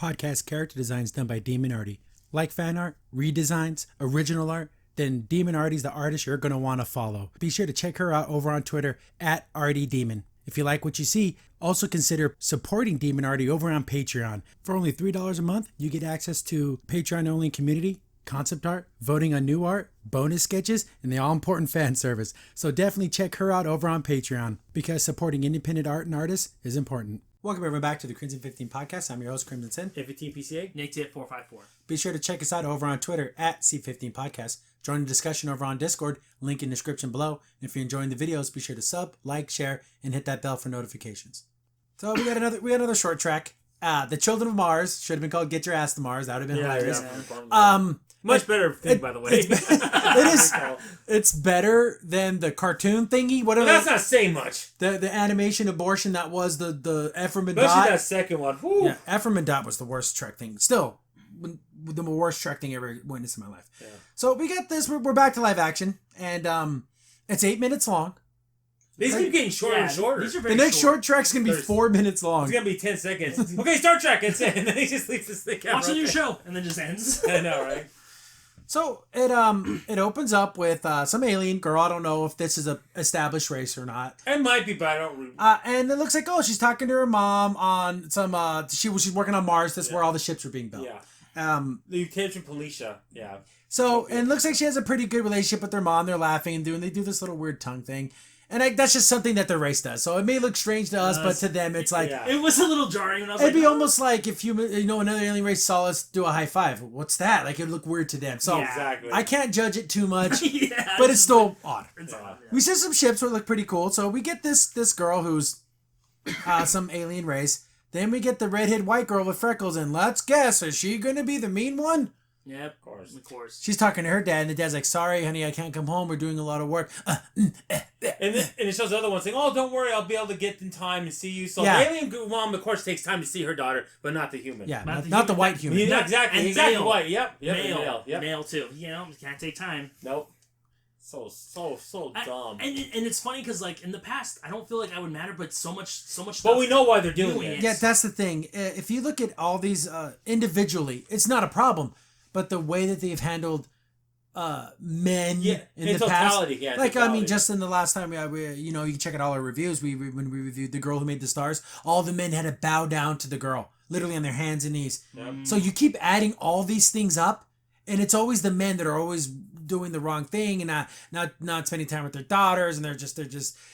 podcast character designs done by Demon Artie. Like fan art, redesigns, original art, then Demon Artie's the artist you're going to want to follow. Be sure to check her out over on Twitter at ArtieDemon. If you like what you see, also consider supporting Demon Artie over on Patreon. For only $3 a month, you get access to Patreon-only community, concept art, voting on new art, bonus sketches, and the all-important fan service. So definitely check her out over on Patreon, because supporting independent art and artists is important. Welcome everyone back to the Crimson 15 podcast. I'm your host, Crimson Sin. A15PCA. Nick Tit 454. Be sure to check us out over on Twitter at C15 Podcast. Join the discussion over on Discord, link in the description below. And if you're enjoying the videos, be sure to sub, like, share, and hit that bell for notifications. So we got another short track. The Children of Mars should have been called Get Your Ass to Mars. That would have been hilarious. Much better thing, by the way. It's better than the cartoon thingy. Whatever. But that's not saying much. The animation abortion that was the Ephraim and Especially Dot. that second one. Whew. Yeah, Ephraim and Dot was the worst Trek thing. Still, the worst Trek thing I ever witnessed in my life. Yeah. So we got this. We're back to live action, and it's 8 minutes long. These keep getting shorter and shorter. The next short Trek's gonna be 4 minutes long. It's gonna be 10 seconds. Okay, Star Trek. It's it, and then he just leaves this thing out. Watch a new show, and then just ends. I know, right? So it opens up with some alien girl. I don't know if this is a established race or not. It might be, but I don't. And it looks like she's talking to her mom on some. She's working on Mars. That's where all the ships are being built. Yeah. The Lieutenant Policia. Yeah. So and it looks like she has a pretty good relationship with their mom. They're laughing and they do this little weird tongue thing. And that's just something that the race does. So it may look strange to us, but to them, it's like... Yeah. It was a little jarring when I was it'd be almost like if another alien race saw us do a high five. What's that? Like, it'd look weird to them. So exactly. I can't judge it too much, but it's still odd. It's odd. Yeah. We see some ships that look pretty cool. So we get this girl who's some alien race. Then we get the redhead white girl with freckles. And let's guess, is she going to be the mean one? Yeah, of course. She's talking to her dad, and the dad's like, "Sorry, honey, I can't come home. We're doing a lot of work." And it shows the other one saying, "Oh, don't worry, I'll be able to get in time and see you." So the alien mom, of course, takes time to see her daughter, but not the human. Yeah, not the white human. Yeah, exactly male. white. Yep. Male too. You know, can't take time. Nope. So dumb. And it's funny because like in the past, I don't feel like I would matter, but so much stuff. But we know why they're doing it. Yeah, that's the thing. If you look at all these individually, it's not a problem. But the way that they've handled men in the totality, past, I mean, just in the last time we you can check out all our reviews. When we reviewed The Girl Who Made the Stars, all the men had to bow down to the girl, literally on their hands and knees. Yep. So you keep adding all these things up, and it's always the men that are always doing the wrong thing and not spending time with their daughters, and they're just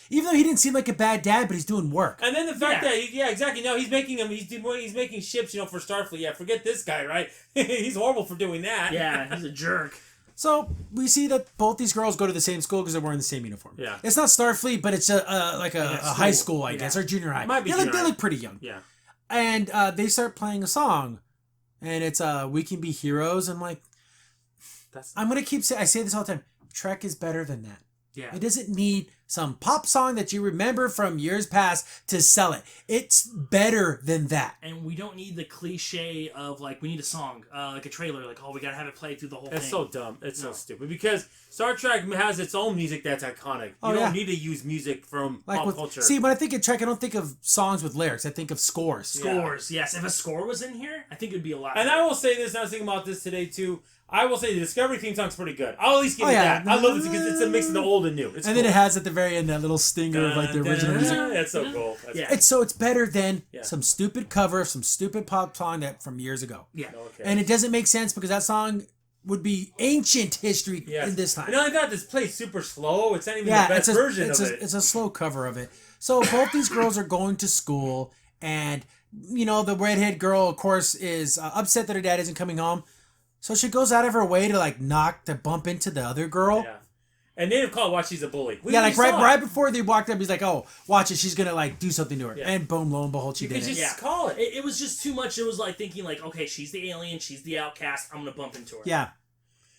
even though he didn't seem like a bad dad, but he's doing work. And then the fact that exactly, no, he's making ships, for Starfleet. Yeah, forget this guy, right? He's horrible for doing that. Yeah, he's a jerk. So we see that both these girls go to the same school because they're wearing the same uniform. Yeah, it's not Starfleet, but it's a high school, I guess, or junior high. Might be they look pretty young. Yeah, and they start playing a song, and it's "We Can Be Heroes." I'm like, I'm gonna keep saying. I say this all the time. Trek is better than that. Yeah. It doesn't need some pop song that you remember from years past to sell it. It's better than that. And we don't need the cliche of we need a song, like a trailer, we gotta have it play through the whole thing. It's so dumb. It's so stupid because Star Trek has its own music that's iconic. You don't need to use music from pop culture. See, when I think of Trek, I don't think of songs with lyrics. I think of scores. Scores, yes. If a score was in here, I think it would be a lot. And I will say this, and I was thinking about this today too. I will say the Discovery theme song's pretty good. I'll at least give it that. I love this because it's a mix of the old and new. It's cool. Then it has at the very end that little stinger of the original music. That's so cool. It's better than some stupid cover of some stupid pop song that from years ago. Yeah. Okay. And it doesn't make sense because that song would be ancient history in this time. And not only that, this plays super slow. It's not even the best version of it. It's a slow cover of it. So both these girls are going to school, and the redhead girl, of course, is upset that her dad isn't coming home. So she goes out of her way to bump into the other girl. Yeah. And they didn't call it, watch, she's a bully. Right before they walked up, he's like, "Oh, watch it, she's gonna do something to her." Yeah. And boom, lo and behold, she did it. Just call it. It was just too much. It was thinking okay, she's the alien, she's the outcast, I'm gonna bump into her. Yeah.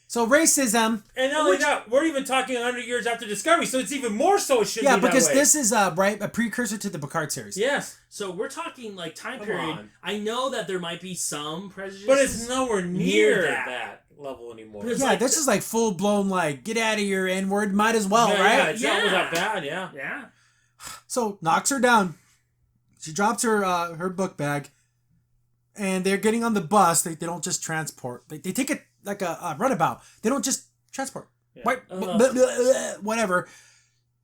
So racism. And not only that, we're even talking 100 years after Discovery, so it's even more so it should be that way. Yeah, because this is a precursor to the Picard series. Yes. So we're talking time period. I know that there might be some prejudice, but it's nowhere near that level anymore. Yeah, this is full blown get out of your N-word, might as well, right? Yeah, it's not that bad, yeah. Yeah. So knocks her down. She drops her book bag. and they're getting on the bus. They don't just transport. They take it like a runabout. They don't just transport. Yeah. Right? Whatever.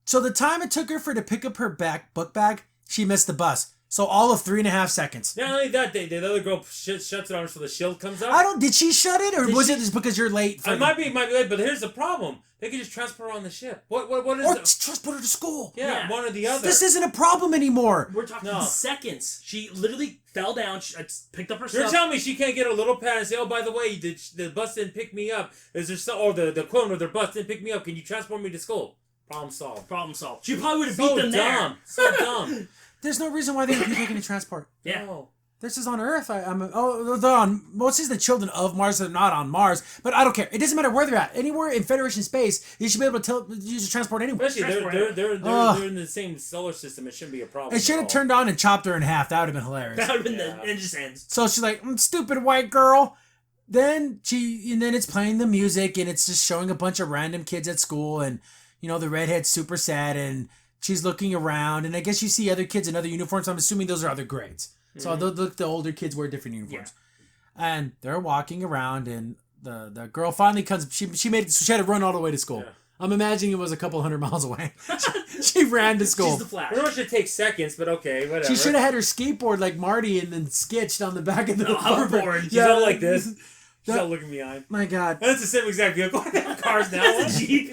So the time it took her to pick up her book bag, she missed the bus. So all of 3.5 seconds. Not only that, the other girl shuts it on her so the shield comes up. Did she shut it, or was it just because you're late? It might be late, but here's the problem. They could just transport her on the ship. What is or it? transport her to school. Yeah, one or the other. This isn't a problem anymore. We're talking seconds. She literally fell down, picked up her stuff. You're telling me she can't get a little pad and say, oh, by the way, the bus didn't pick me up. Is there or the quote or their bus didn't pick me up. Can you transport me to school? Problem solved. She probably would have beat them there. So dumb. There's no reason why they would be taking a transport. Yeah. No. This is on Earth. They're on. Most of the children of Mars. They're not on Mars, but I don't care. It doesn't matter where they're at. Anywhere in Federation space, you should be able to use a transport anywhere. Especially they're in the same solar system. It shouldn't be a problem. It should have turned on and chopped her in half. That would have been hilarious. That would have been and it just ends. So she's like, stupid white girl. Then it's playing the music and it's just showing a bunch of random kids at school, and the redhead's super sad and she's looking around, and I guess you see other kids in other uniforms. I'm assuming those are other grades. So the older kids wear different uniforms. Yeah. And they're walking around, and the girl finally comes. She had to run all the way to school. Yeah. I'm imagining it was a couple 100 miles away. she ran to school. She's the Flash. Pretty much it takes seconds, but okay, whatever. She should have had her skateboard like Marty and then sketched on the back of the hoverboard. She's all like this. She's all looking behind. My God. And it's the same exact vehicle. Cars now. It's a Jeep.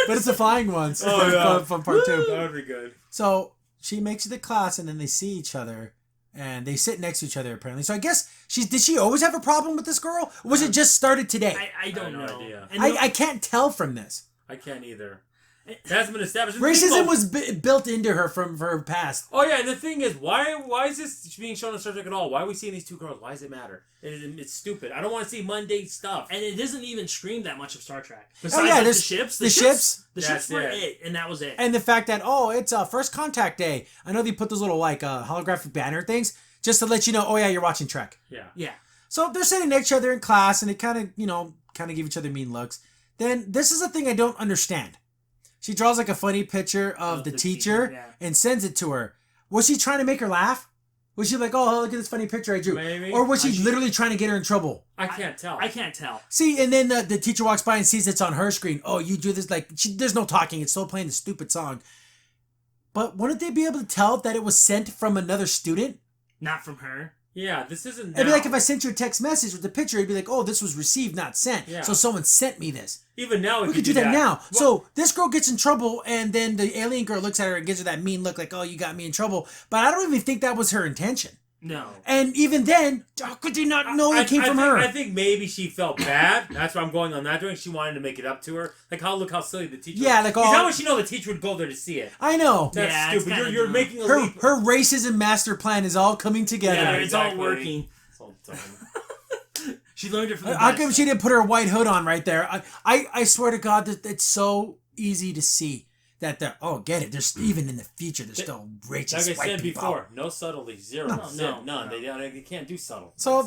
But it's the flying ones from part 2. That would be good. So she makes it to class, and then they see each other, and they sit next to each other apparently. So I guess did she always have a problem with this girl? Or was it just started today? I don't know. Idea. I can't tell from this. I can't either. It hasn't been established. Racism was built into her from her past. Oh yeah, and the thing is, why is this being shown on Star Trek at all? Why are we seeing these two girls? Why does it matter? It's stupid. I don't want to see mundane stuff. And it doesn't even scream that much of Star Trek. Besides the ships. The ships were it, and that was it. And the fact that it's First Contact Day. I know they put those little holographic banner things just to let you know. Oh yeah, you're watching Trek. Yeah. So they're sitting next to each other in class, and they kind of give each other mean looks. Then this is a thing I don't understand. She draws like a funny picture of the teacher and sends it to her. Was she trying to make her laugh? Was she like, oh, look at this funny picture I drew? Maybe. Or was she literally trying to get her in trouble? I can't tell. I can't tell. See, and then the teacher walks by and sees it's on her screen. Oh, you do this there's no talking. It's still playing the stupid song. But wouldn't they be able to tell that it was sent from another student? Not from her. Yeah, this isn't. It'd be like if I sent you a text message with the picture, it'd be like, oh, this was received, not sent. Yeah. So someone sent me this. Even now, we could do that now. Well, so this girl gets in trouble, and then the alien girl looks at her and gives her that mean look like, oh, you got me in trouble. But I don't even think that was her intention. No. And even then, how could you not know it came from her? I think maybe she felt bad. That's why I'm going on that direction. She wanted to make it up to her. Look how silly the teacher was. Yeah, like how would she know the teacher would go there to see it? I know. That's stupid. You're making a leap. Her racism master plan is all coming together. Yeah, it's all working. It's all dumb. She learned it from the How come she didn't put her white hood on right there? I swear to God that it's so easy to see that get it. There's even in the future there's still racist white people. Like I said before, no subtlety, zero, none. They can't do subtle. So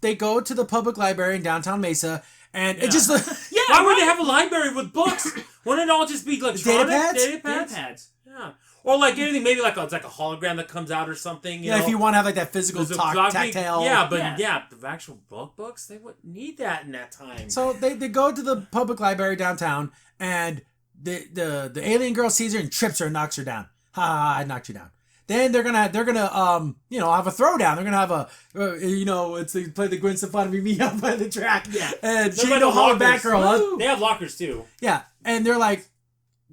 they go to the public library in downtown Mesa, and it just why would they have a library with books? Wouldn't it all just be electronic data pads? Yeah. Or like anything, maybe it's like a hologram that comes out or something. You know? If you want to have like that physical tactile. Yeah, but the actual books, they wouldn't need that in that time. So they go to the public library downtown, and the alien girl sees her and trips her and knocks her down. I knocked you down. Then they're gonna have a throwdown. They're gonna have it's they play the Gwen Stefani me out by the track. Yeah, and she don't hold back girl. Huh? They have lockers too. Yeah, and they're like.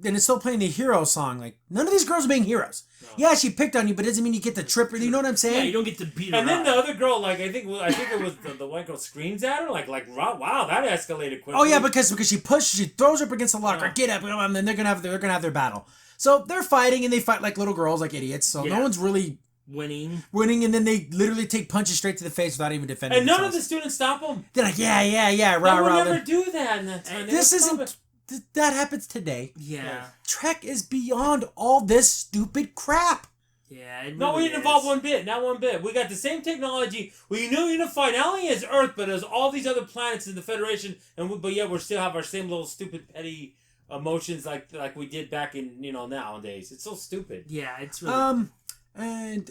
And it's still playing the hero song. Like, none of these girls are being heroes. No. Yeah, she picked on you, but it doesn't mean you get to trip her. You know what I'm saying? Yeah, you don't get to beat her. And then the other girl, I think it was the white girl screams at her, like wow, that escalated quickly. Oh yeah, because she throws her up against the locker. Get up, and then they're gonna have their battle. So they're fighting, and they fight like little girls, like idiots. So no one's really winning, and then they literally take punches straight to the face without even defending. And none of the students stop them. They're like, yeah, rah. They would never do that in that time. This isn't. That happens today. Yeah. Trek is beyond all this stupid crap. Yeah, it really No, we didn't evolve one bit. Not one bit. We got the same technology. We knew unified not only as Earth, but as all these other planets in the Federation. But yet we still have our same little stupid petty emotions like we did back in nowadays. It's so stupid. Yeah, it's really. And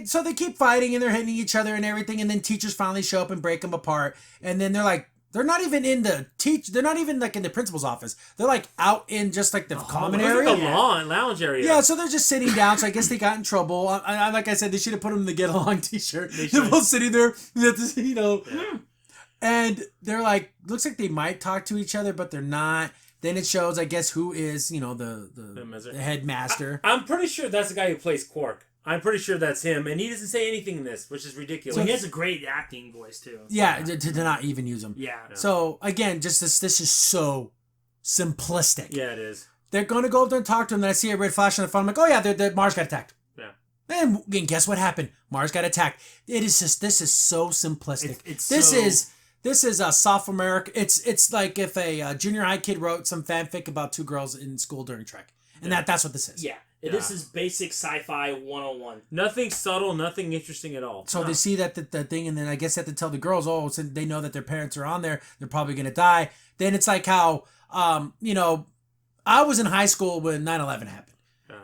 so they keep fighting and they're hitting each other and everything. And then teachers finally show up and break them apart. And then they're like, they're not even in the they're not even like in the principal's office. They're like out in just like the common area. Like a lounge area. Yeah, so they're just sitting down. So I guess they got in trouble. Like I said, they should have put them in the get along t-shirt. They're both sitting there, you know. Yeah. And they're like, looks like they might talk to each other, but they're not. Then it shows, I guess, who is, you know, the headmaster. I'm pretty sure that's the guy who plays Quark. I'm pretty sure that's him, and he doesn't say anything in this, which is ridiculous. So he has a great acting voice too. Yeah, to not even use him. Yeah. So again, just this is so simplistic. Yeah, it is. They're gonna go up there and talk to him. Then I see a red flash on the phone. I'm like, oh yeah, Mars got attacked. Yeah. And guess what happened? Mars got attacked. It is just this is so simplistic. This is a sophomore America. It's like if a junior high kid wrote some fanfic about two girls in school during Trek, and that's what this is. Yeah. This is basic sci-fi 101. Nothing subtle, nothing interesting at all. So they see that the thing, and then I guess they have to tell the girls, since they know that their parents are on there, they're probably going to die. Then it's like how, you know, I was in high school when 9/11 happened.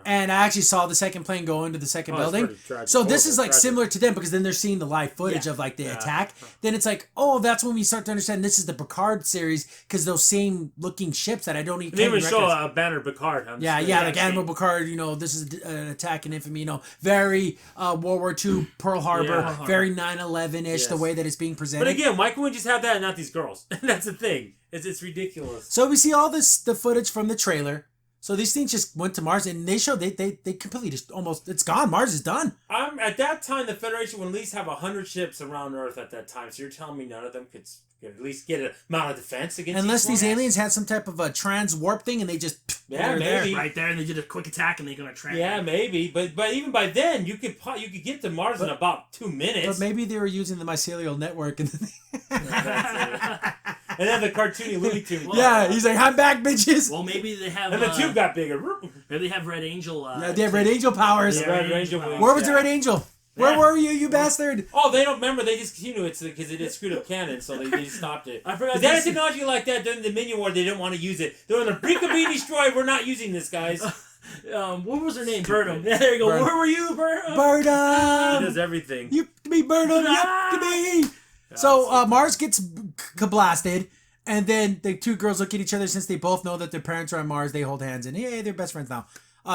And I actually saw the second plane go into the second building. Tragic, so this is like similar to them because then they're seeing the live footage of like the attack. Then it's like, that's when we start to understand this is the Picard series because those same looking ships that I don't even. They even show a banner Picard. Like Admiral Picard. You know, this is an attack in infamy. You know, very World War II Pearl Harbor, very 9/11-ish the way that it's being presented. But again, why couldn't we just have that and not these girls? That's the thing. It's ridiculous. So we see all the footage from the trailer. So these things just went to Mars, and they showed they completely just almost it's gone. Mars is done. At that time, the Federation would at least have 100 ships around Earth at that time. So you're telling me none of them could at least get a amount of defense against? Unless these aliens had some type of a trans warp thing, and they just maybe there, right there, and they did a quick attack, and they're gonna trans. Yeah, maybe, but even by then, you could get to Mars in about 2 minutes. But maybe they were using the mycelial network, and and then the cartoony Looney Tunes. Yeah, he's like, I'm back, bitches. Well, maybe they have. And the tube got bigger. Maybe they have Red Angel. They have Red Angel powers. Yeah, Red Angel powers. Where was the Red Angel? Where were you bastard? Oh, they don't remember. They just continue it because it screwed up canon, so they stopped it. I forgot. They had technology like that during the Dominion War. They didn't want to use it. They're on the brink of being destroyed. We're not using this, guys. What was her name? Burnham. Yeah, there you go. Where were you, Burnham? Burnham. He does everything. You to me, Burnham. You to me. So Mars gets blasted. And then the two girls look at each other since they both know that their parents are on Mars. They hold hands and they're best friends now.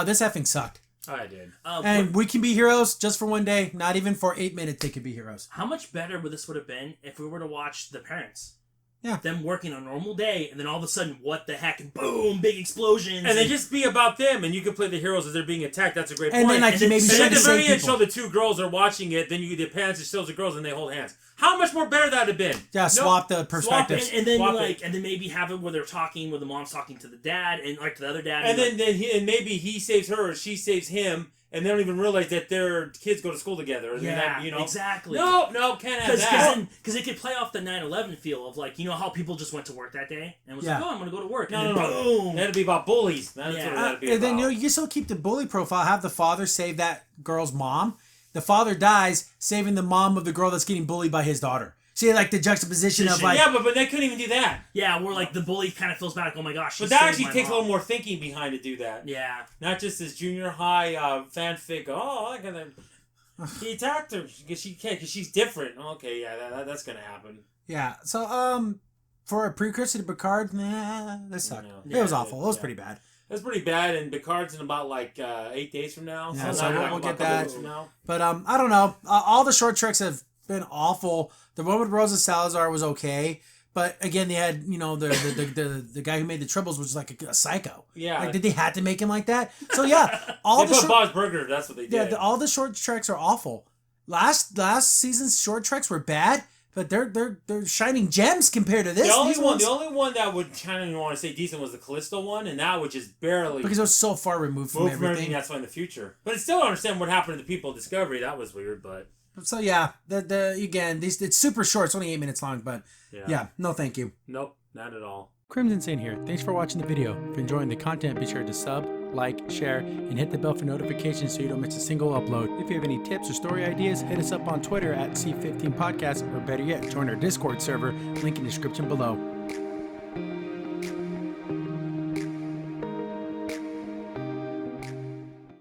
This effing sucked. I did. And we can be heroes just for one day. Not even for 8 minutes they could be heroes. How much better would this have been if we were to watch the parents? Yeah. Them working a normal day, and then all of a sudden, what the heck? And boom, big explosions. And they just be about them, and you can play the heroes as they're being attacked. That's a great point. And then like maybe and at the very end, show the two girls are watching it. Then the parents it shows the girls, and they hold hands. How much more better that would have been? Yeah, swap the perspectives. And then and then maybe have it where they're talking, where the mom's talking to the dad and like to the other dad. And then maybe he saves her or she saves him. And they don't even realize that their kids go to school together. Exactly. No, can't have that. Because it could play off the 9/11 feel of like, you know how people just went to work that day and was like, I'm going to go to work. No. Boom. That'd be about bullies. That's what that'd be and about. then you still keep the bully profile. Have the father save that girl's mom. The father dies, saving the mom of the girl that's getting bullied by his daughter. See, like the juxtaposition of like... Yeah, but they couldn't even do that. Yeah, where like the bully kind of feels bad. Like, oh my gosh, but that actually takes a little more thinking behind to do that. Yeah. Not just this junior high fanfic. Oh, he attacked her because she can't, because she's different. Okay, yeah, that's gonna happen. Yeah. So for a precursor to Picard, that sucked. Yeah, it was awful. It was pretty bad. That's pretty bad, and Picard's in about 8 days from now. Yeah, so we'll get that. But I don't know. All the short treks have been awful. The one with Rosa Salazar was okay, but again, they had the guy who made the Tribbles was like a psycho. Yeah, like did they have to make him like that? So yeah, all they put Bob's Burger. That's what they did. Yeah, all the short treks are awful. Last season's short treks were bad, but they're shining gems compared to this. The only one that would kind of want to say decent was the Callisto one, and that was just barely because it was so far removed from everything. That's why in the future, but I still don't understand what happened to the people of Discovery. That was weird, but. So yeah, it's super short. It's only 8 minutes long, but yeah, no thank you. Nope, not at all. Crimson Saint here. Thanks for watching the video. If you're enjoying the content, be sure to sub, like, share, and hit the bell for notifications so you don't miss a single upload. If you have any tips or story ideas, hit us up on Twitter at C15Podcast, or better yet, join our Discord server, link in the description below.